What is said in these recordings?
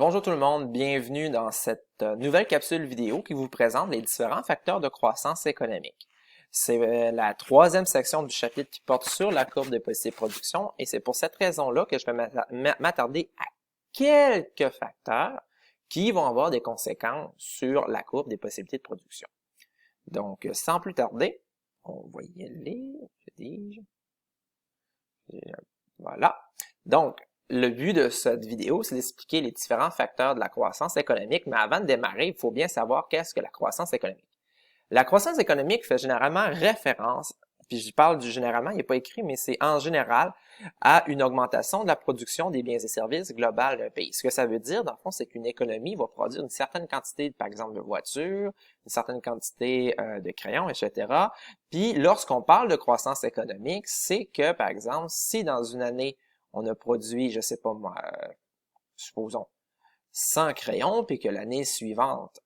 Bonjour tout le monde, bienvenue dans cette nouvelle capsule vidéo qui vous présente les différents facteurs de croissance économique. C'est la troisième section du chapitre qui porte sur la courbe des possibles productions et c'est pour cette raison-là que je vais m'attarder à quelques facteurs qui vont avoir des conséquences sur la courbe des possibilités de production. Donc, sans plus tarder, on va y aller. Voilà. Donc, le but de cette vidéo, c'est d'expliquer les différents facteurs de la croissance économique, mais avant de démarrer, il faut bien savoir qu'est-ce que la croissance économique. La croissance économique fait généralement référence, puis je parle du généralement, il n'est pas écrit, mais c'est en général à une augmentation de la production des biens et services globales d'un pays. Ce que ça veut dire, dans le fond, c'est qu'une économie va produire une certaine quantité, par exemple, de voitures, une certaine quantité de crayons, etc. Puis, lorsqu'on parle de croissance économique, c'est que, par exemple, si dans une année, on a produit, je sais pas moi, supposons, 100 crayons, puis que l'année suivante,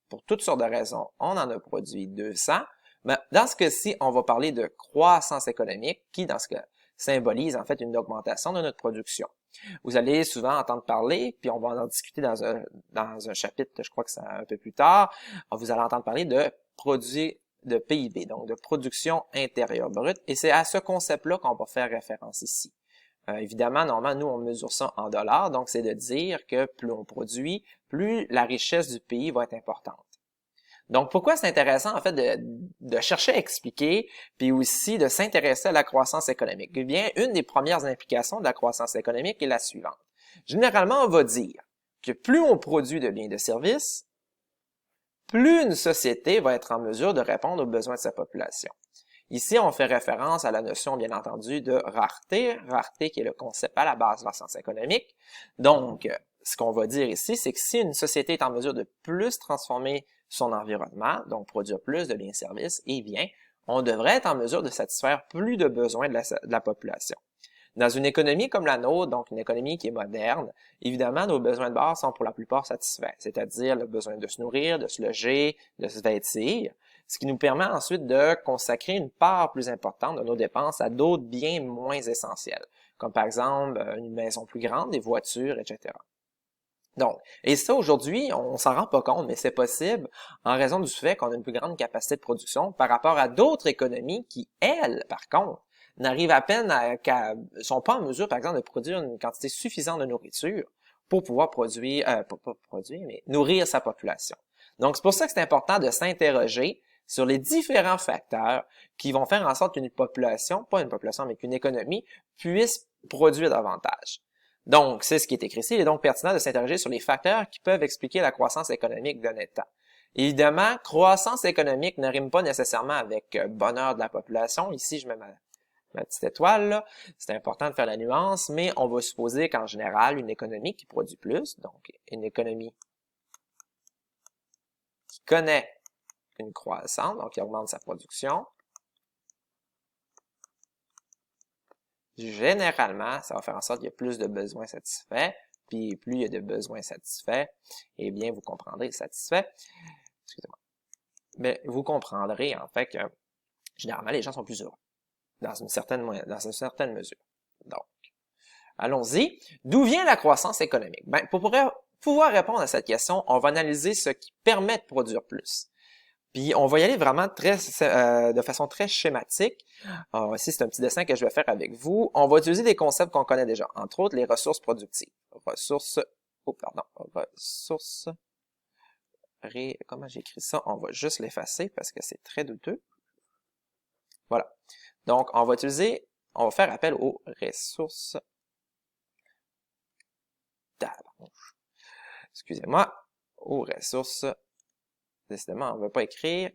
pour toutes sortes de raisons, on en a produit 200, mais dans ce cas-ci, on va parler de croissance économique qui, dans ce cas, symbolise en fait une augmentation de notre production. Vous allez souvent entendre parler, puis on va en discuter dans un chapitre, je crois que c'est un peu plus tard, vous allez entendre parler de produits de PIB, donc de production intérieure brute, et c'est à ce concept-là qu'on va faire référence ici. Évidemment, normalement, nous, on mesure ça en dollars, donc c'est de dire que plus on produit, plus la richesse du pays va être importante. Donc, pourquoi c'est intéressant, en fait, de chercher à expliquer, puis aussi de s'intéresser à la croissance économique? Eh bien, une des premières implications de la croissance économique est la suivante. Généralement, on va dire que plus on produit de biens et de services, plus une société va être en mesure de répondre aux besoins de sa population. Ici, on fait référence à la notion, bien entendu, de rareté qui est le concept à la base de la science économique. Donc, ce qu'on va dire ici, c'est que si une société est en mesure de plus transformer son environnement, donc produire plus de biens et services, eh bien, on devrait être en mesure de satisfaire plus de besoins de la population. Dans une économie comme la nôtre, donc une économie qui est moderne, évidemment, nos besoins de base sont pour la plupart satisfaits, c'est-à-dire le besoin de se nourrir, de se loger, de se vêtir, ce qui nous permet ensuite de consacrer une part plus importante de nos dépenses à d'autres biens moins essentiels, comme par exemple une maison plus grande, des voitures, etc. Donc, et ça aujourd'hui, on s'en rend pas compte, mais c'est possible en raison du fait qu'on a une plus grande capacité de production par rapport à d'autres économies qui, elles, par contre, n'arrivent à peine sont pas en mesure, par exemple, de produire une quantité suffisante de nourriture pour pouvoir mais nourrir sa population. Donc, c'est pour ça que c'est important de s'interroger sur les différents facteurs qui vont faire en sorte qu'une population, pas une population, mais qu'une économie puisse produire davantage. Donc, c'est ce qui est écrit ici. Il est donc pertinent de s'interroger sur les facteurs qui peuvent expliquer la croissance économique d'un État. Évidemment, croissance économique ne rime pas nécessairement avec bonheur de la population. Ici, je mets ma petite étoile, là. C'est important de faire la nuance, mais on va supposer qu'en général, une économie qui produit plus, donc une économie qui connaît une croissance, donc qui augmente sa production, généralement, ça va faire en sorte qu'il y a plus de besoins satisfaits, puis plus il y a de besoins satisfaits, eh bien, vous comprendrez satisfaits. Excusez-moi. Mais vous comprendrez, en fait, que généralement, les gens sont plus heureux, dans une certaine mesure. Donc, allons-y. D'où vient la croissance économique? Ben, pour pouvoir répondre à cette question, on va analyser ce qui permet de produire plus. Puis on va y aller vraiment de façon très schématique. Ici, c'est un petit dessin que je vais faire avec vous. On va utiliser des concepts qu'on connaît déjà, entre autres les ressources productives. Comment j'écris ça? On va juste l'effacer parce que c'est très douteux. Voilà. Donc, on va faire appel aux ressources. Excusez-moi, aux ressources. Décidément, on ne veut pas écrire.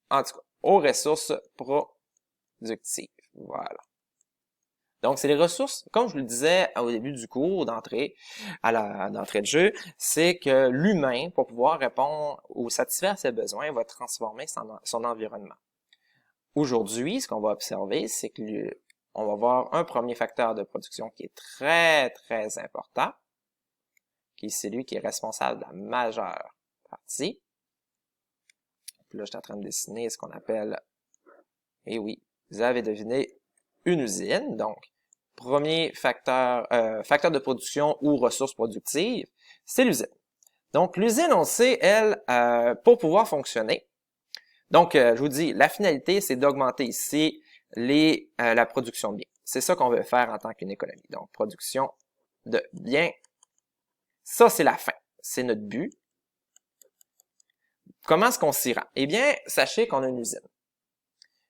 En tout cas, aux ressources productives. Voilà. Donc, c'est les ressources, comme je le disais au début du cours d'entrée, d'entrée de jeu, c'est que l'humain, pour pouvoir répondre ou satisfaire ses besoins, va transformer son environnement. Aujourd'hui, ce qu'on va observer, c'est que on va voir un premier facteur de production qui est très, très important, qui est celui qui est responsable de la majeure partie. Puis là, je suis en train de dessiner ce qu'on appelle, et oui, vous avez deviné, une usine. Donc, premier facteur, facteur de production ou ressource productive, c'est l'usine. Donc, l'usine, on sait, elle, pour pouvoir fonctionner. Donc, je vous dis, la finalité, c'est d'augmenter ici la production de biens. C'est ça qu'on veut faire en tant qu'une économie. Donc, production de biens. Ça, c'est la fin. C'est notre but. Comment est-ce qu'on s'y rend? Eh bien, sachez qu'on a une usine.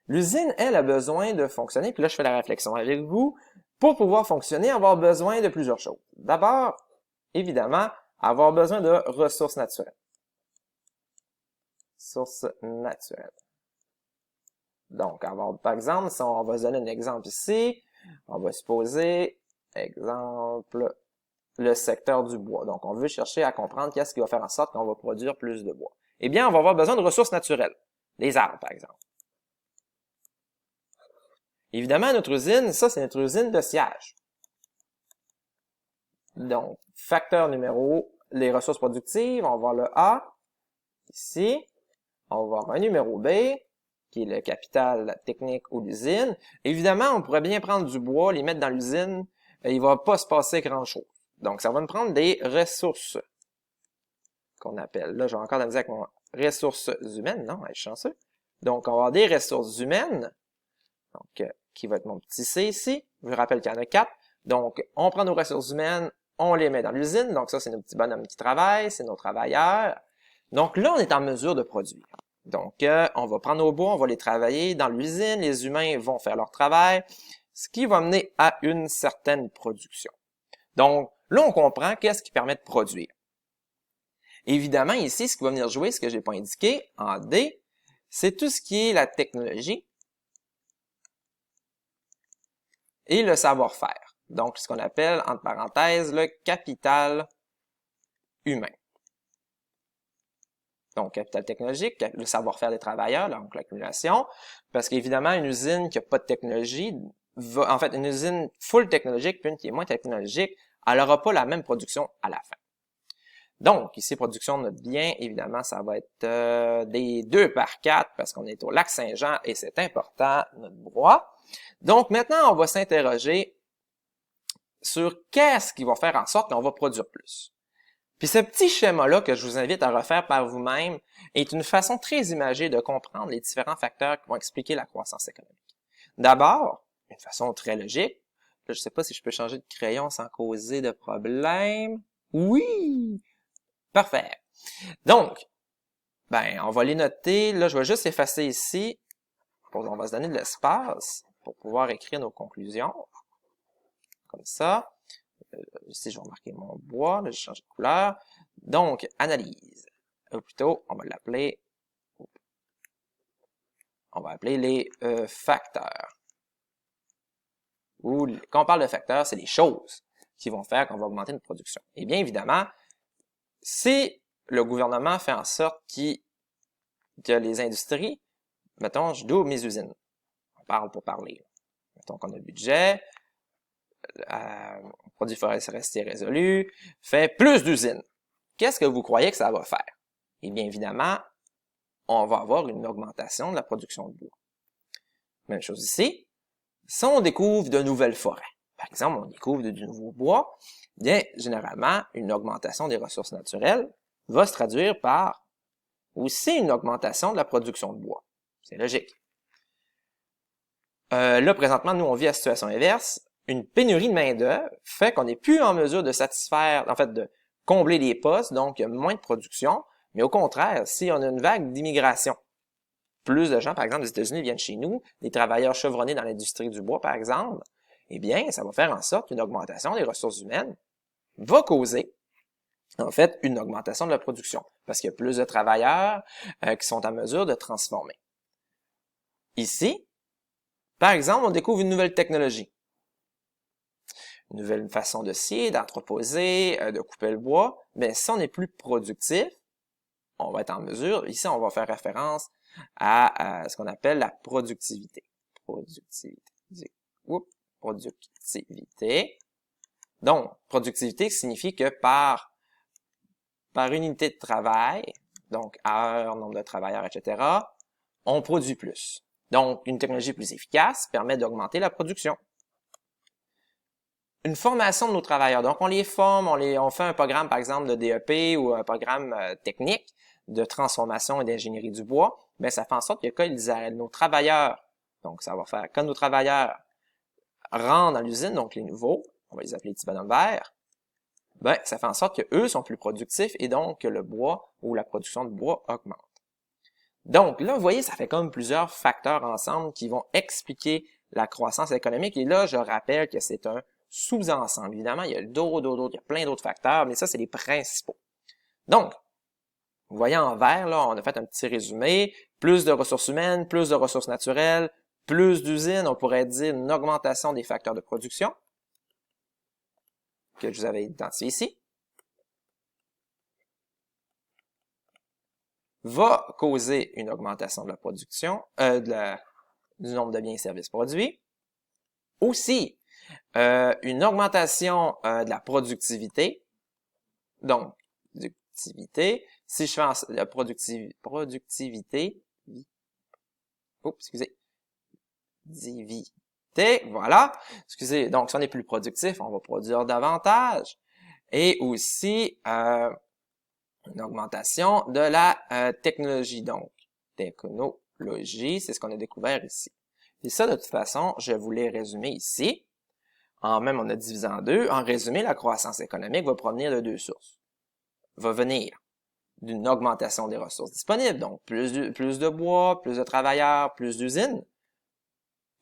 L'usine, elle, a besoin de fonctionner, puis là, je fais la réflexion avec vous. Pour pouvoir fonctionner, avoir besoin de plusieurs choses. D'abord, évidemment, avoir besoin de ressources naturelles. Sources naturelles. Donc, par exemple, si on va se donner un exemple ici, on va supposer, exemple, le secteur du bois. Donc, on veut chercher à comprendre qu'est-ce qui va faire en sorte qu'on va produire plus de bois. Eh bien, on va avoir besoin de ressources naturelles. Les arbres, par exemple. Évidemment, notre usine, ça, c'est notre usine de sciage. Donc, facteur numéro, les ressources productives, on va voir le A, ici. On va voir un numéro B, qui est le capital technique ou l'usine. Évidemment, on pourrait bien prendre du bois, les mettre dans l'usine, et il va pas se passer grand-chose. Donc, ça va nous prendre des ressources qu'on appelle. Là, j'ai encore de la misère avec mon ressources humaines, non, je suis chanceux. Donc, on va avoir des ressources humaines, donc qui va être mon petit C ici. Je vous rappelle qu'il y en a 4. Donc, on prend nos ressources humaines, on les met dans l'usine. Donc, ça, c'est nos petits bonhommes qui travaillent, c'est nos travailleurs. Donc, là, on est en mesure de produire. Donc, on va prendre nos bois, on va les travailler dans l'usine. Les humains vont faire leur travail, ce qui va mener à une certaine production. Donc, là, on comprend qu'est-ce qui permet de produire. Évidemment, ici, ce qui va venir jouer, ce que je n'ai pas indiqué, en D, c'est tout ce qui est la technologie et le savoir-faire. Donc, ce qu'on appelle, entre parenthèses, le capital humain. Donc, capital technologique, le savoir-faire des travailleurs, donc l'accumulation. Parce qu'évidemment, une usine qui n'a pas de technologie, en fait, une usine full technologique, puis une qui est moins technologique, elle n'aura pas la même production à la fin. Donc, ici, production de notre bien, évidemment, ça va être des 2/4 parce qu'on est au lac Saint-Jean et c'est important, notre bois. Donc, maintenant, on va s'interroger sur qu'est-ce qui va faire en sorte qu'on va produire plus. Puis ce petit schéma-là que je vous invite à refaire par vous-même est une façon très imagée de comprendre les différents facteurs qui vont expliquer la croissance économique. D'abord, une façon très logique. Là, je ne sais pas si je peux changer de crayon sans causer de problème. Oui! Parfait. Donc, on va les noter. Là, je vais juste effacer ici. On va se donner de l'espace pour pouvoir écrire nos conclusions. Comme ça. Ici, je vais marquer mon bois. Là, je change de couleur. Donc, analyse. Ou plutôt, on va l'appeler... On va appeler les facteurs. Ou, quand on parle de facteurs, c'est les choses qui vont faire qu'on va augmenter notre production. Et bien évidemment, si le gouvernement fait en sorte que les industries, mettons, je double mes usines. On parle pour parler. Mettons qu'on a le budget, produit forestier résolu, fait plus d'usines. Qu'est-ce que vous croyez que ça va faire? Eh bien, évidemment, on va avoir une augmentation de la production de bois. Même chose ici. Si on découvre de nouvelles forêts, par exemple, on découvre du nouveau bois, bien, généralement, une augmentation des ressources naturelles va se traduire par aussi une augmentation de la production de bois. C'est logique. Là, présentement, nous, on vit la situation inverse. Une pénurie de main-d'œuvre fait qu'on n'est plus en mesure de satisfaire, en fait, de combler les postes, donc il y a moins de production. Mais au contraire, si on a une vague d'immigration, plus de gens, par exemple, des États-Unis viennent chez nous, des travailleurs chevronnés dans l'industrie du bois, par exemple, eh bien, ça va faire en sorte qu'une augmentation des ressources humaines va causer, en fait, une augmentation de la production, parce qu'il y a plus de travailleurs qui sont en mesure de transformer. Ici, par exemple, on découvre une nouvelle technologie. Une nouvelle façon de scier, d'entreposer, de couper le bois. Mais si on est plus productif, on va être en mesure, ici on va faire référence à ce qu'on appelle la productivité. Productivité. Donc, productivité signifie que par unité de travail, donc heures, nombre de travailleurs, etc., on produit plus. Donc, une technologie plus efficace permet d'augmenter la production. une formation de nos travailleurs. Donc, on les forme, on fait un programme, par exemple, de DEP ou un programme technique de transformation et d'ingénierie du bois. Mais ça fait en sorte que quand nos travailleurs, donc ça va faire, quand nos travailleurs rentrent dans l'usine, donc les nouveaux, on va les appeler petits bonhommes verts, ben, ça fait en sorte que eux sont plus productifs et donc que le bois ou la production de bois augmente. Donc, là, vous voyez, ça fait comme plusieurs facteurs ensemble qui vont expliquer la croissance économique. Et là, je rappelle que c'est un sous-ensemble. Évidemment, il y a d'autres, il y a plein d'autres facteurs, mais ça, c'est les principaux. Donc, vous voyez en vert, là, on a fait un petit résumé. Plus de ressources humaines, plus de ressources naturelles, plus d'usines, on pourrait dire une augmentation des facteurs de production que je vous avais identifié ici, va causer une augmentation de la production, du nombre de biens et services produits. Aussi, une augmentation de la productivité. Donc, productivité. Si je fais la productivité, excusez, voilà. Excusez, donc si on est plus productif, on va produire davantage. Et aussi, une augmentation de la technologie. Donc, technologie, c'est ce qu'on a découvert ici. Et ça, de toute façon, je vous l'ai résumé ici. Même, on a divisé en deux. En résumé, la croissance économique va provenir de deux sources. Va venir d'une augmentation des ressources disponibles, donc plus de bois, plus de travailleurs, plus d'usines.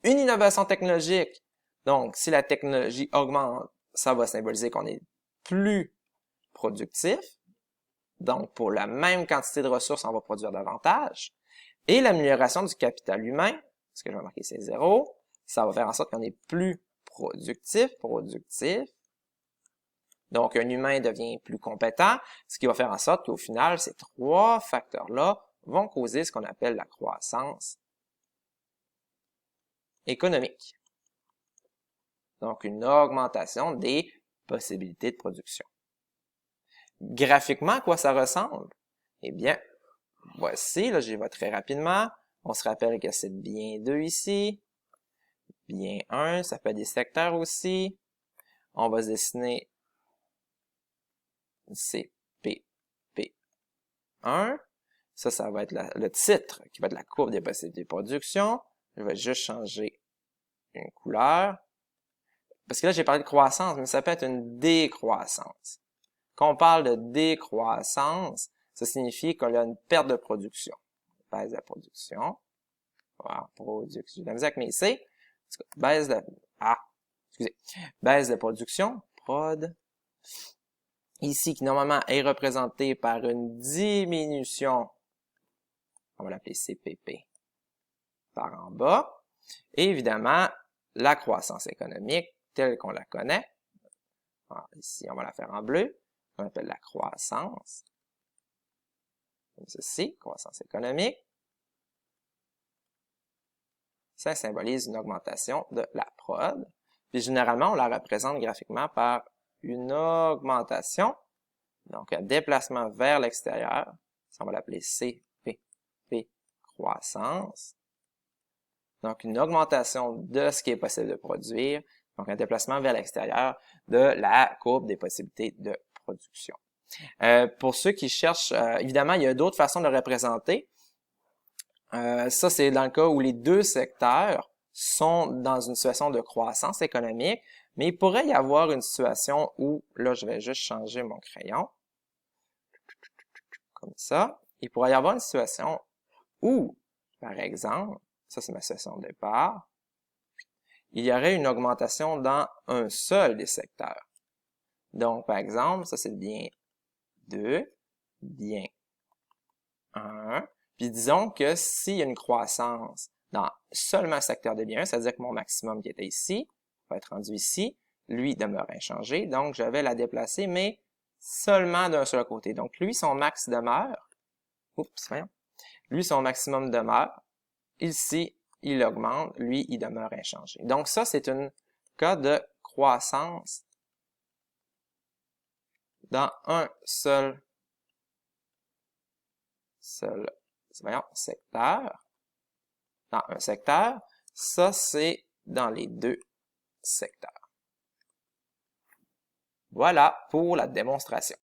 Une innovation technologique, donc si la technologie augmente, ça va symboliser qu'on est plus productif. Donc, pour la même quantité de ressources, on va produire davantage. Et l'amélioration du capital humain, ce que je vais marquer c'est 0, ça va faire en sorte qu'on est plus productif. Donc, un humain devient plus compétent, ce qui va faire en sorte qu'au final, ces trois facteurs-là vont causer ce qu'on appelle la croissance économique. Donc, une augmentation des possibilités de production. Graphiquement, à quoi ça ressemble? Eh bien, voici, là, j'y vais très rapidement. On se rappelle que c'est bien 2 ici. Bien 1, ça fait des secteurs aussi. On va se dessiner CPP1. Ça va être le titre qui va être la courbe des possibilités de production. Je vais juste changer une couleur. Parce que là, j'ai parlé de croissance, mais ça peut être une décroissance. Quand on parle de décroissance, ça signifie qu'on a une perte de production. Baisse de la production. Voilà, production. J'ai de la misère avec mes C. Baisse de... Baisse de production. Prod. Ici, qui normalement est représentée par une diminution. On va l'appeler CPP. Par en bas. Et évidemment, la croissance économique, telle qu'on la connaît. Alors, ici, on va la faire en bleu. On appelle la croissance. Comme ceci, croissance économique. Ça symbolise une augmentation de la prod. Puis généralement, on la représente graphiquement par une augmentation, donc un déplacement vers l'extérieur. Ça, on va l'appeler CPP croissance. Donc, une augmentation de ce qui est possible de produire. Donc, un déplacement vers l'extérieur de la courbe des possibilités de production. Pour ceux qui cherchent, évidemment, il y a d'autres façons de le représenter. Ça, c'est dans le cas où les deux secteurs sont dans une situation de croissance économique, mais il pourrait y avoir une situation où, là, je vais juste changer mon crayon, comme ça. Il pourrait y avoir une situation où, par exemple, ça c'est ma situation de départ, il y aurait une augmentation dans un seul des secteurs. Donc, par exemple, ça c'est le bien 2, bien 1. Puis disons que s'il y a une croissance dans seulement le secteur de bien 1, c'est-à-dire que mon maximum qui était ici va être rendu ici, lui demeure inchangé, donc je vais la déplacer, mais seulement d'un seul côté. Donc lui, son max demeure. Oups, voyons. Lui, son maximum demeure. Ici, il augmente. Lui, il demeure inchangé. Donc ça, c'est un cas de croissance dans un seul secteur. Dans un secteur. Ça, c'est dans les deux secteurs. Voilà pour la démonstration.